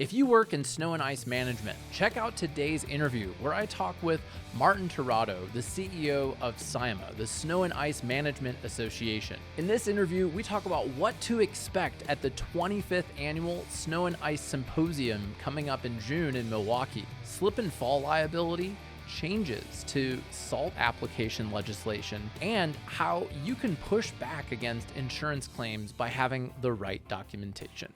If you work in snow and ice management, check out today's interview where I talk with Martin Tirado, the CEO of SIMA, the Snow and Ice Management Association. In this interview, we talk about what to expect at the 25th Annual Snow and Ice Symposium coming up in June in Milwaukee, slip and fall liability, changes to salt application legislation, and how you can push back against insurance claims by having the right documentation.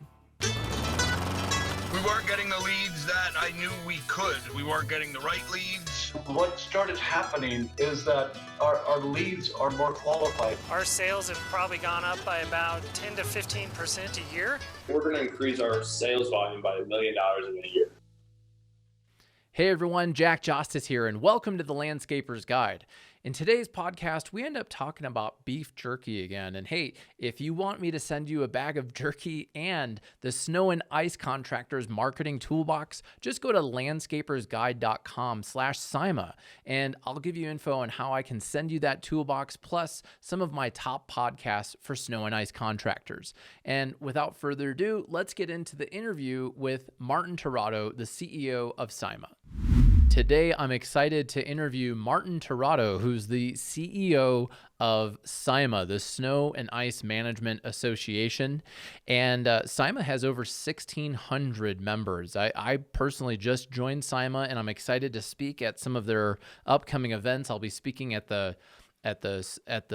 We weren't getting the leads that I knew we could. We weren't getting the right leads. What started happening is that our leads are more qualified. Our sales have probably gone up by about 10 to 15% a year. We're going to increase our sales volume by $1 million in a year. Hey everyone, Jostes here, and welcome to the Landscaper's Guide. In today's podcast, we end up talking about beef jerky again. And hey, if you want me to send you a bag of jerky and the Snow and Ice Contractors Marketing Toolbox, just go to landscapersguide.com/SIMA, and I'll give you info on how I can send you that toolbox, plus some of my top podcasts for snow and ice contractors. And without further ado, let's get into the interview with Martin Tirado, the CEO of SIMA. Today, I'm excited to interview Martin Tirado, who's the CEO of SIMA, the Snow and Ice Management Association. And SIMA has over 1,600 members. I personally just joined SIMA, and I'm excited to speak at some of their upcoming events. I'll be speaking at the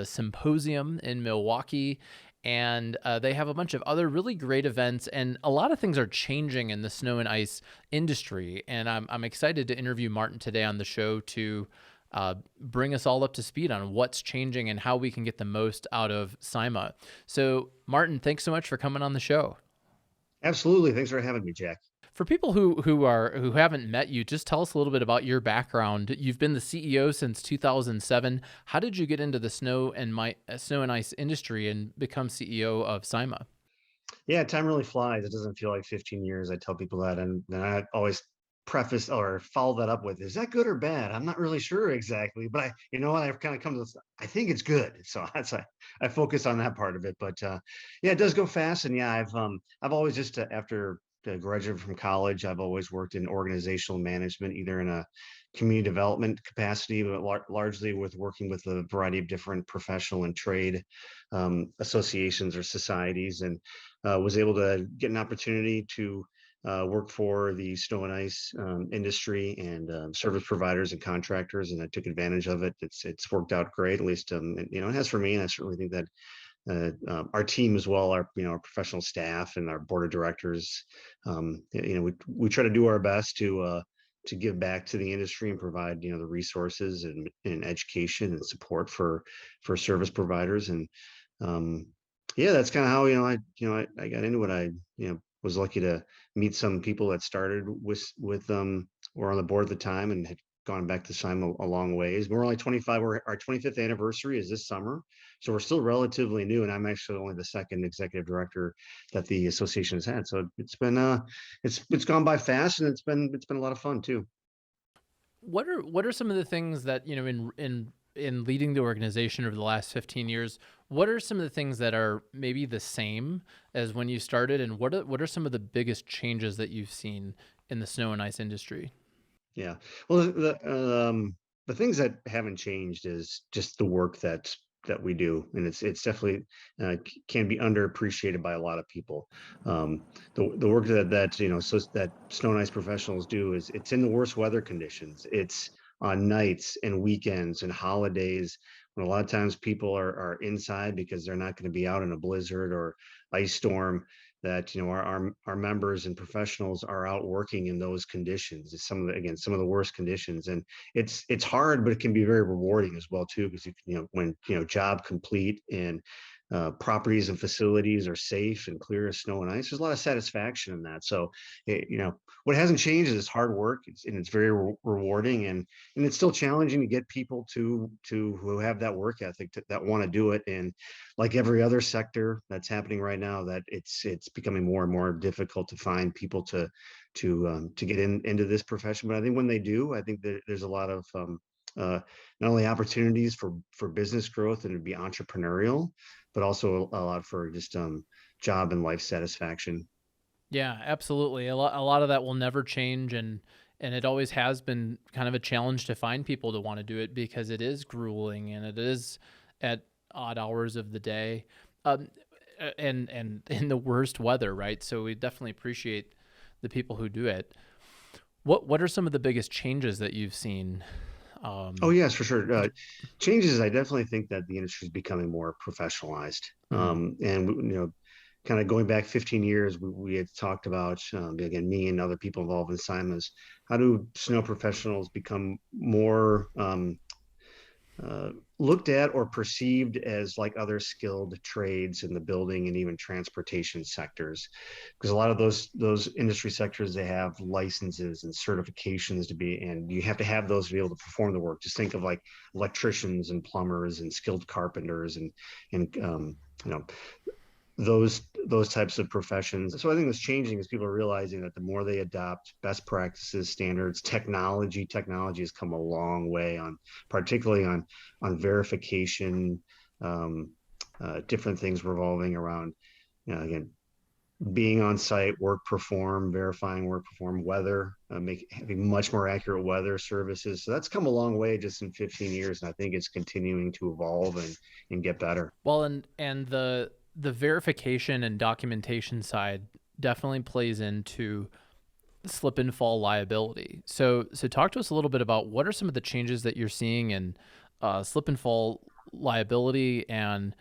Symposium in Milwaukee. And they have a bunch of other really great events, and a lot of things are changing in the snow and ice industry. And I'm excited to interview Martin today on the show to bring us all up to speed on what's changing and how we can get the most out of SIMA. So Martin, thanks so much for coming on the show. Absolutely. Thanks for having me, Jack. For people who haven't met you, just tell us a little bit about your background. You've been the CEO since 2007. How did you get into the snow and ice industry and become CEO of SIMA? Yeah, time really flies. It doesn't feel like 15 years. I tell people that, and I always preface or follow that up with, "Is that good or bad?" I'm not really sure exactly, but I've kind of come to this. I think it's good, so I focus on that part of it. But yeah, it does go fast, and yeah, I've always just after graduated from college, I've always worked in organizational management, either in a community development capacity, but largely with working with a variety of different professional and trade associations or societies, and was able to get an opportunity to work for the snow and ice industry and service providers and contractors, and I took advantage of it. It's worked out great, at least it has for me, and I certainly think that our team as well, our professional staff and our board of directors, we try to do our best to give back to the industry and provide the resources and education and support for service providers. And yeah, that's kind of how I got into it. I was lucky to meet some people that started with were on the board at the time and had gone back to SIMA a long ways. We're only 25. Our 25th anniversary is this summer, so we're still relatively new. And I'm actually only the second executive director that the association has had. So it's been it's gone by fast, and it's been a lot of fun too. What are some of the things that in leading the organization over the last 15 years? What are some of the things that are maybe the same as when you started, and what are some of the biggest changes that you've seen in the snow and ice industry? Yeah. Well, the things that haven't changed is just the work that we do, and it's definitely can be underappreciated by a lot of people. The work that snow and ice professionals do is it's in the worst weather conditions. It's on nights and weekends and holidays when a lot of times people are inside because they're not going to be out in a blizzard or ice storm. That our members and professionals are out working in those conditions. It's some of the worst conditions, and it's hard, but it can be very rewarding as well too, because when job complete and properties and facilities are safe and clear of snow and ice, there's a lot of satisfaction in that. So what hasn't changed is hard work, and it's very rewarding, and it's still challenging to get people to who have that work ethic that want to do it. And like every other sector that's happening right now, that it's becoming more and more difficult to find people to get into this profession. But I think when they do, I think that there's a lot of not only opportunities for business growth and to be entrepreneurial, but also a lot for just job and life satisfaction. Yeah, absolutely. A lot of that will never change, and it always has been kind of a challenge to find people to want to do it because it is grueling and it is at odd hours of the day, um, and in the worst weather, right? So we definitely appreciate the people who do it. What are some of the biggest changes that you've seen? Oh yes, for sure. Changes. I definitely think that the industry is becoming more professionalized. Mhm. And kind of going back 15 years, we had talked about again, me and other people involved in SIMAs. How do snow professionals become more uh, looked at or perceived as like other skilled trades in the building and even transportation sectors? Because a lot of those industry sectors, they have licenses and certifications to be, and you have to have those to be able to perform the work. Just think of like electricians and plumbers and skilled carpenters and you know those types of professions. So I think what's changing is people are realizing that the more they adopt best practices, standards, technology has come a long way on, particularly on verification, um, different things revolving around, again, being on site, work performed, verifying work performed, weather, having much more accurate weather services. So that's come a long way just in 15 years, and I think it's continuing to evolve and get better. Well, and the verification and documentation side definitely plays into slip and fall liability. So talk to us a little bit about what are some of the changes that you're seeing in slip and fall liability, and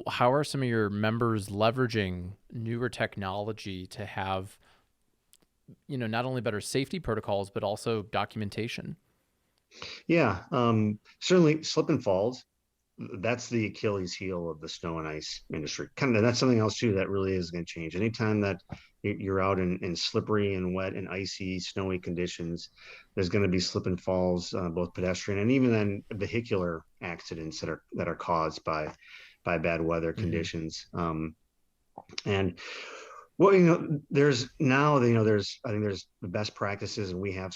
how are some of your members leveraging newer technology to have, not only better safety protocols but also documentation. Yeah, certainly slip and falls. That's the Achilles heel of the snow and ice industry. Kind of that's something else too that really is going to change. Anytime that you're out in slippery and wet and icy, snowy conditions, there's going to be slip and falls, both pedestrian and even then vehicular accidents that are caused by bad weather Mm-hmm. conditions. And well, there's now, there's, I think there's the best practices, and we have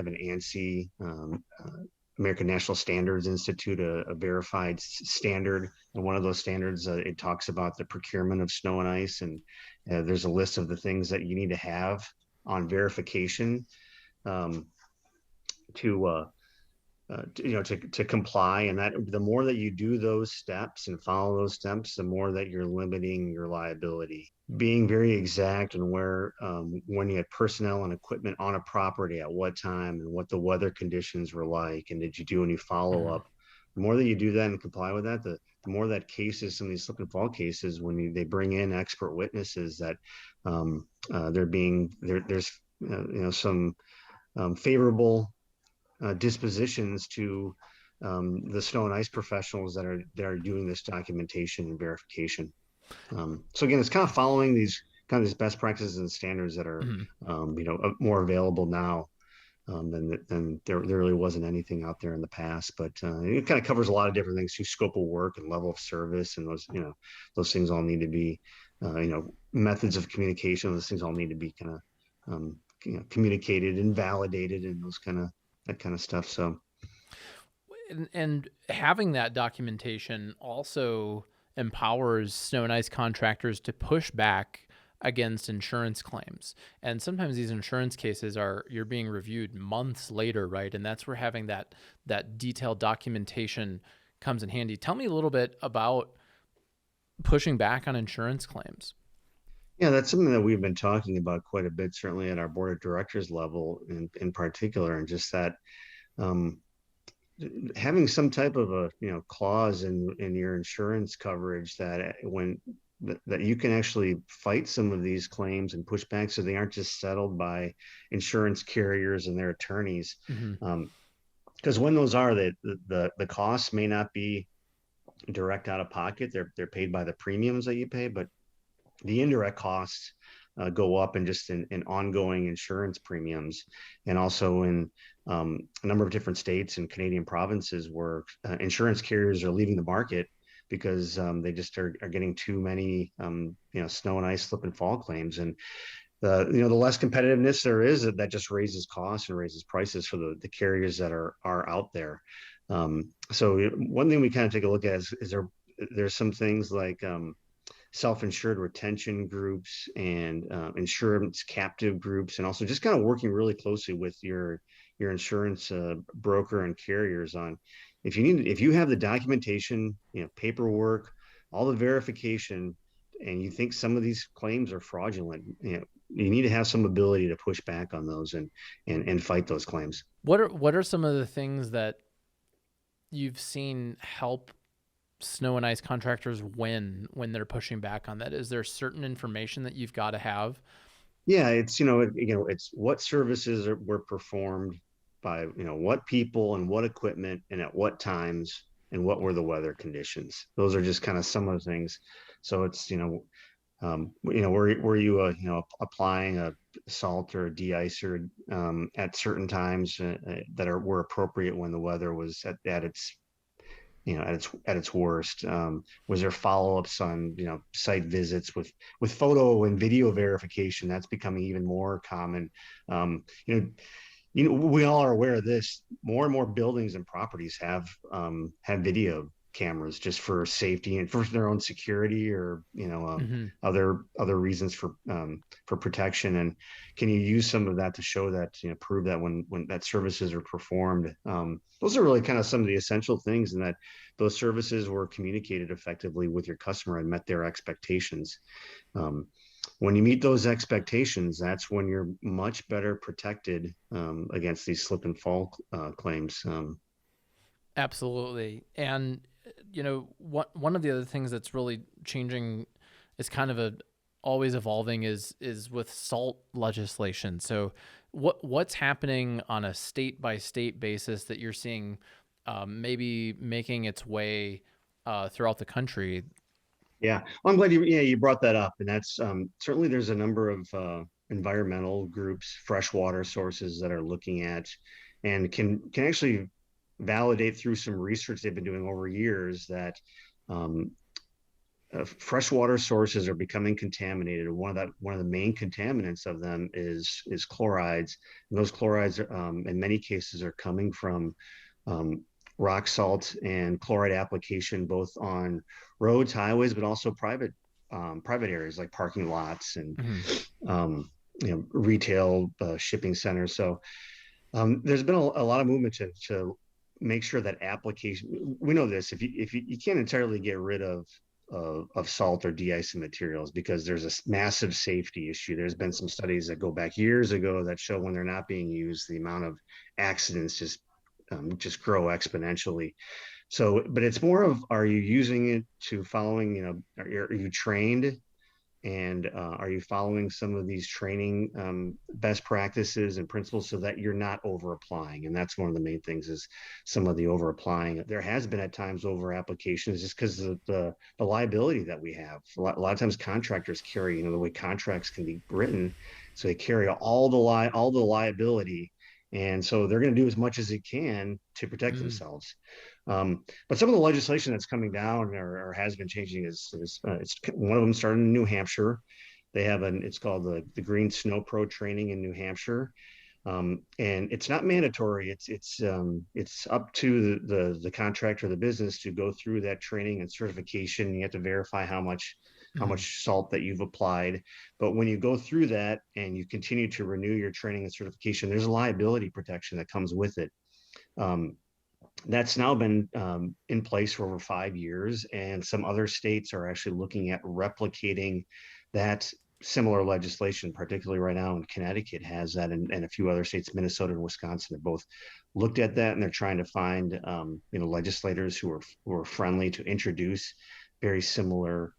an ANSI, American National Standards Institute, a verified standard. And one of those standards, it talks about the procurement of snow and ice. And there's a list of the things that you need to have on verification, um, to, to comply. And that the more that you do those steps and follow those steps, the more that you're limiting your liability. Being very exact on where, when you had personnel and equipment on a property at what time and what the weather conditions were like, and did you do any follow Mm-hmm. up? The more that you do that and comply with that, the more that cases, some of these slip and fall cases, when they bring in expert witnesses, that there's some favorable dispositions to the snow and ice professionals that are doing this documentation and verification. So again, it's kind of following these best practices and standards that are Mm-hmm. more available now, than there really wasn't anything out there in the past. But it kind of covers a lot of different things through scope of work and level of service, and those things all need to be, methods of communication. Those things all need to be kind of, communicated and validated, and that kind of stuff. So And having that documentation also empowers snow and ice contractors to push back against insurance claims. And sometimes these insurance cases you're being reviewed months later, right? And that's where having that detailed documentation comes in handy. Tell me a little bit about pushing back on insurance claims. yeah, that's something that we've been talking about quite a bit, certainly at our board of directors level in particular, and just that, um, having some type of a clause in your insurance coverage that that you can actually fight some of these claims and push back, so they aren't just settled by insurance carriers and their attorneys. Mm-hmm. Because when those are, the costs may not be direct out of pocket, they're paid by the premiums that you pay, but the indirect costs go up in just in ongoing insurance premiums, and also in a number of different states and Canadian provinces where insurance carriers are leaving the market because they just are getting too many snow and ice slip and fall claims. And the less competitiveness there is, that just raises costs and raises prices for the carriers that are out there. So one thing we kind of take a look at is there's some things like self-insured retention groups and insurance captive groups, and also just kind of working really closely with your insurance broker and carriers on if you have the documentation, paperwork, all the verification, and you think some of these claims are fraudulent, you need to have some ability to push back on those and fight those claims. What are some of the things that you've seen help snow and ice contractors when they're pushing back on that? Is there certain information that you've got to have? Yeah, it's it's what services were performed by what people and what equipment and at what times and what were the weather conditions. Those are just kind of some of the things. So it's were you applying a salt or a de-icer at certain times that were appropriate when the weather was at its at its worst? Was there follow-ups on site visits with photo and video verification? That's becoming even more common. We all are aware of this. More and more buildings and properties have video cameras just for safety and for their own security, or other reasons for protection. And can you use some of that to show that, prove that when that services are performed? Those are really kind of some of the essential things, and that those services were communicated effectively with your customer and met their expectations. When you meet those expectations, that's when you're much better protected against these slip and fall claims. Absolutely. And one of the other things that's really changing is kind of always evolving is with SALT legislation. So what's happening on a state by state basis that you're seeing maybe making its way throughout the country? Yeah, well, I'm glad you brought that up, and that's certainly there's a number of environmental groups, freshwater sources that are looking at and can actually validate through some research they've been doing over years that freshwater sources are becoming contaminated. One of the main contaminants of them is chlorides, and those chlorides in many cases are coming from rock salt and chloride application, both on roads, highways, but also private areas like parking lots and retail shipping centers. So there's been a lot of movement to make sure that application. We know this: if you can't entirely get rid of salt or de-icing materials because there's a massive safety issue. There's been some studies that go back years ago that show when they're not being used, the amount of accidents just grow exponentially. So, but it's more of, are you using it to following, are you trained, and are you following some of these training best practices and principles so that you're not over applying? And that's one of the main things, is some of the over applying. There has been at times over applications just because of the liability that we have. A lot of times contractors carry, the way contracts can be written, so they carry all the liability. And so they're going to do as much as they can to protect themselves. But some of the legislation that's coming down or has been changing is it's one of them started in New Hampshire. They have it's called the Green Snow Pro training in New Hampshire. And it's not mandatory. It's up to the contractor, the business, to go through that training and certification. You have to verify how much salt that you've applied. But when you go through that and you continue to renew your training and certification, there's a liability protection that comes with it. That's now been in place for over 5 years, and some other states are actually looking at replicating that similar legislation. Particularly right now in Connecticut has that, and a few other states, Minnesota and Wisconsin, have both looked at that, and they're trying to find legislators who are friendly to introduce very similar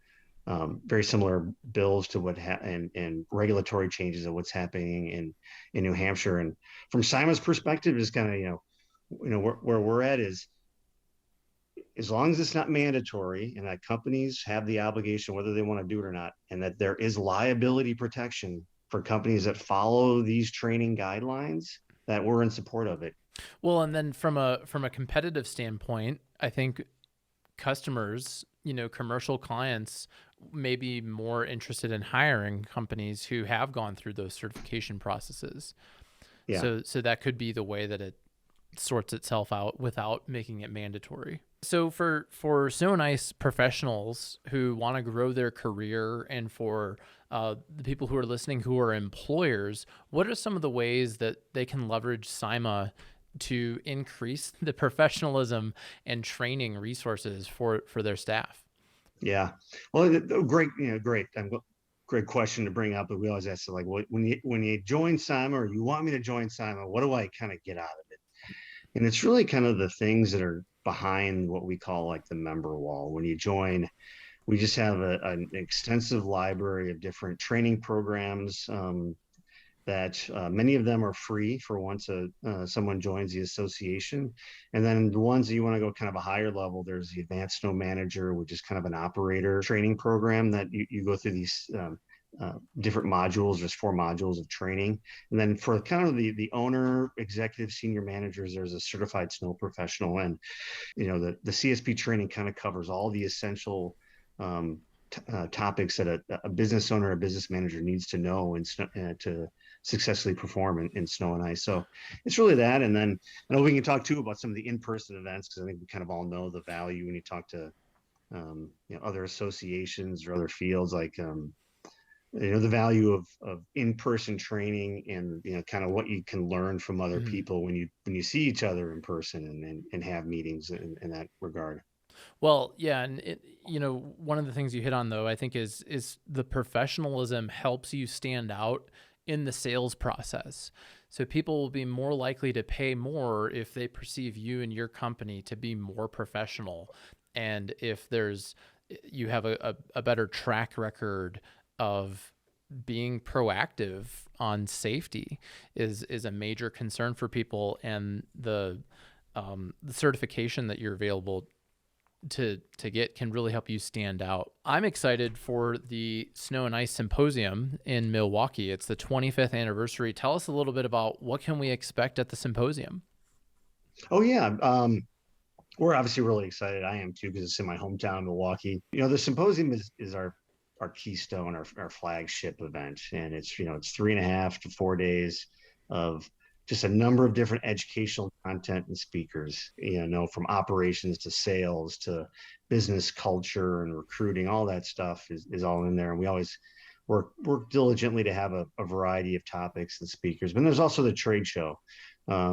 bills to and regulatory changes of what's happening in New Hampshire. And from SIMA's perspective, is kind of where we're at is, as long as it's not mandatory and that companies have the obligation whether they want to do it or not, and that there is liability protection for companies that follow these training guidelines, that we're in support of it. Well, and then from a competitive standpoint, I think customers, commercial clients, may be more interested in hiring companies who have gone through those certification processes. Yeah. So that could be the way that it sorts itself out without making it mandatory. So for snow and ice professionals who want to grow their career, and for the people who are listening who are employers, what are some of the ways that they can leverage SIMA to increase the professionalism and training resources for their staff? Yeah. Well, great, great. Great question to bring up. But we always ask, like, when you join SIMA, or you want me to join SIMA, what do I kind of get out of it? And it's really kind of the things that are behind what we call like the member wall. When you join, we just have an extensive library of different training programs that many of them are free for once someone joins the association. And then the ones that you want to go kind of a higher level, there's the Advanced Snow Manager, which is kind of an operator training program that you go through these different modules. There's 4 modules of training. And then for kind of the owner, executive, senior managers, there's a certified snow professional. And, the CSP training kind of covers all the essential topics that a business owner, a business manager needs to know and to successfully perform in snow and ice. So it's really that. And then I know we can talk too about some of the in-person events, because I think we kind of all know the value when you talk to other associations or other fields, like the value of in-person training, and kind of what you can learn from other people when you see each other in person and have meetings in that regard. Well, yeah, and one of the things you hit on, though, I think is the professionalism helps you stand out in the sales process. So people will be more likely to pay more if they perceive you and your company to be more professional, and if you have a better track record of being proactive on safety is a major concern for people, and the certification that you're available to get can really help you stand out. I'm excited for the Snow and Ice Symposium in Milwaukee. It's the 25th anniversary. Tell us a little bit about what can we expect at the symposium. Oh yeah, we're obviously really excited. I am too, because it's in my hometown, Milwaukee. The symposium is our keystone, our flagship event, and it's 3.5 to 4 days of just a number of different educational content and speakers, from operations to sales to business culture and recruiting. All that stuff is all in there. And we always work diligently to have a variety of topics and speakers. But there's also the trade show.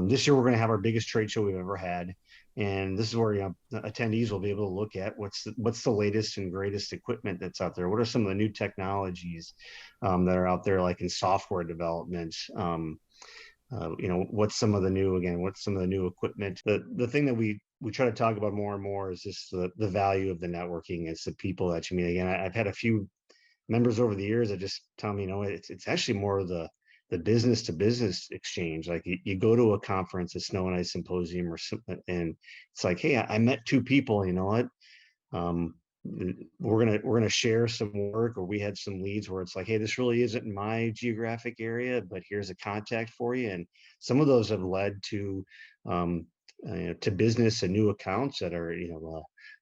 This year, we're going to have our biggest trade show we've ever had. And this is where attendees will be able to look at what's the latest and greatest equipment that's out there. What are some of the new technologies that are out there, like in software development? What's some of the new equipment? The thing that we try to talk about more and more is just the value of the networking. It's the people that you meet. Again, I've had a few members over the years that just tell me, it's actually more of the business to business exchange. Like you go to a conference, a Snow and Ice Symposium, and it's like, hey, I met 2 people. You know what? We're gonna share some work, or we had some leads where it's like, hey, this really isn't in my geographic area, but here's a contact for you. And some of those have led to business and new accounts that are in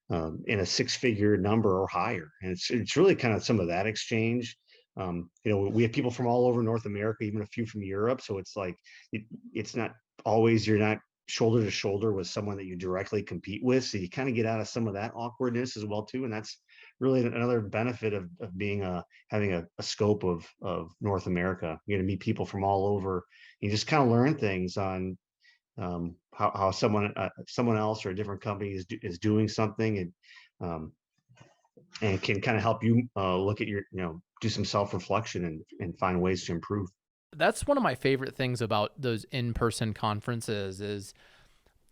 a 6-figure number or higher. And it's really kind of some of that exchange. We have people from all over North America, even a few from Europe. So it's like it's not always, you're not shoulder to shoulder with someone that you directly compete with. So you kind of get out of some of that awkwardness as well too. And that's really another benefit of being having a scope of North America. You're going to meet people from all over. You just kind of learn things on how someone else or a different company is doing something, and can kind of help you look at your, do some self-reflection and find ways to improve. That's one of my favorite things about those in-person conferences is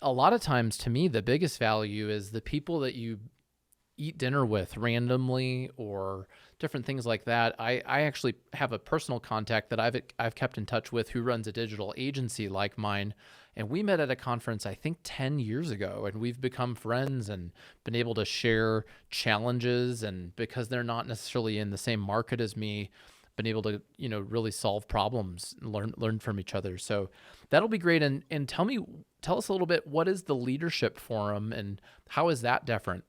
a lot of times, to me, the biggest value is the people that you eat dinner with randomly or different things like that. I actually have a personal contact that I've kept in touch with who runs a digital agency like mine. And we met at a conference, I think 10 years ago, and we've become friends and been able to share challenges. And because they're not necessarily in the same market as me, been able to, really solve problems and learn from each other. So that'll be great. And tell us a little bit, what is the Leadership Forum and how is that different?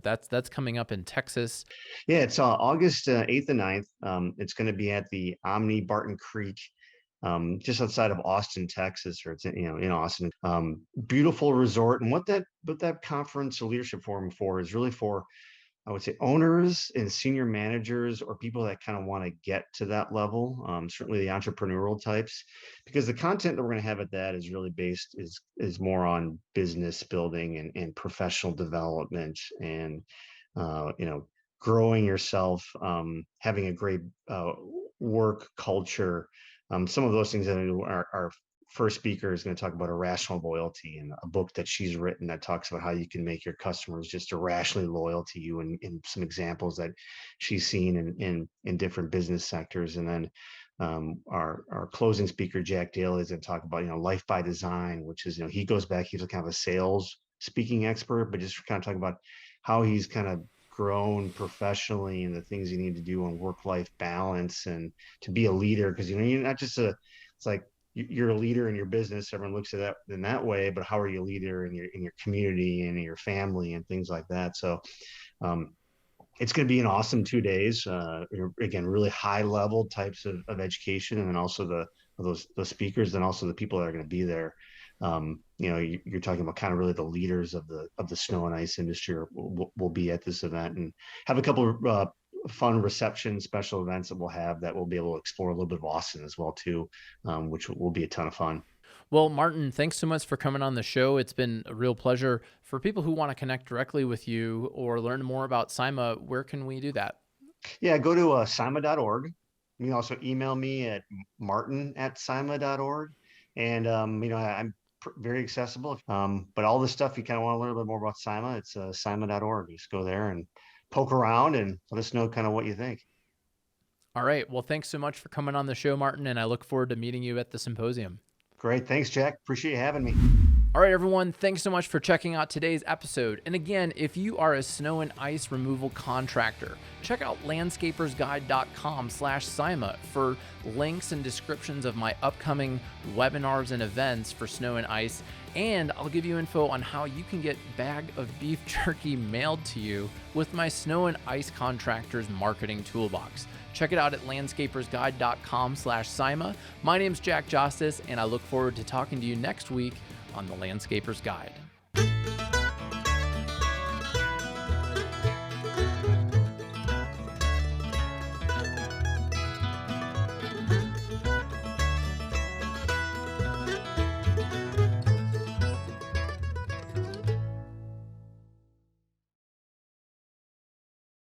That's coming up in Texas. Yeah, it's August 8th and 9th. It's going to be at the Omni Barton Creek just outside of Austin, Texas, or it's in Austin. Beautiful resort, and what that conference or leadership forum for is really for, I would say, owners and senior managers or people that kind of want to get to that level. Certainly the entrepreneurial types, because the content that we're going to have at that is really based is more on business building and professional development and growing yourself, having a great work culture. Some of those things that our first speaker is going to talk about irrational loyalty, and a book that she's written that talks about how you can make your customers just irrationally loyal to you, and some examples that she's seen in different business sectors. And then our closing speaker, Jack Daly, is going to talk about life by design, which is he goes back, he's kind of a sales speaking expert, but just kind of talking about how he's kind of grown professionally and the things you need to do on work-life balance and to be a leader, because you're not just it's like you're a leader in your business, everyone looks at that in that way, but how are you a leader in your community and in your family and things like that. So it's going to be an awesome 2 days. Again, really high level types of education, and then also those speakers, and also the people that are going to be there. You're talking about kind of really the leaders of the snow and ice industry will be at this event, and have a couple of fun reception special events that we'll have that we'll be able to explore a little bit of Austin as well too, which will be a ton of fun. Well, Martin, thanks so much for coming on the show. It's been a real pleasure. For people who want to connect directly with you or learn more about SIMA, where can we do that? Yeah, go to SIMA.org. You can also email me at martin@sima.org. And, I'm very accessible. But all this stuff, you kind of want to learn a little bit more about SIMA, it's SIMA.org. Just go there and poke around and let us know kind of what you think. All right. Well, thanks so much for coming on the show, Martin, and I look forward to meeting you at the symposium. Great. Thanks, Jack. Appreciate you having me. All right, everyone. Thanks so much for checking out today's episode. And again, if you are a snow and ice removal contractor, check out landscapersguide.com/SIMA for links and descriptions of my upcoming webinars and events for snow and ice. And I'll give you info on how you can get bag of beef jerky mailed to you with my snow and ice contractors marketing toolbox. Check it out at landscapersguide.com/SIMA. My name's Jack Jostes, and I look forward to talking to you next week on the Landscaper's Guide.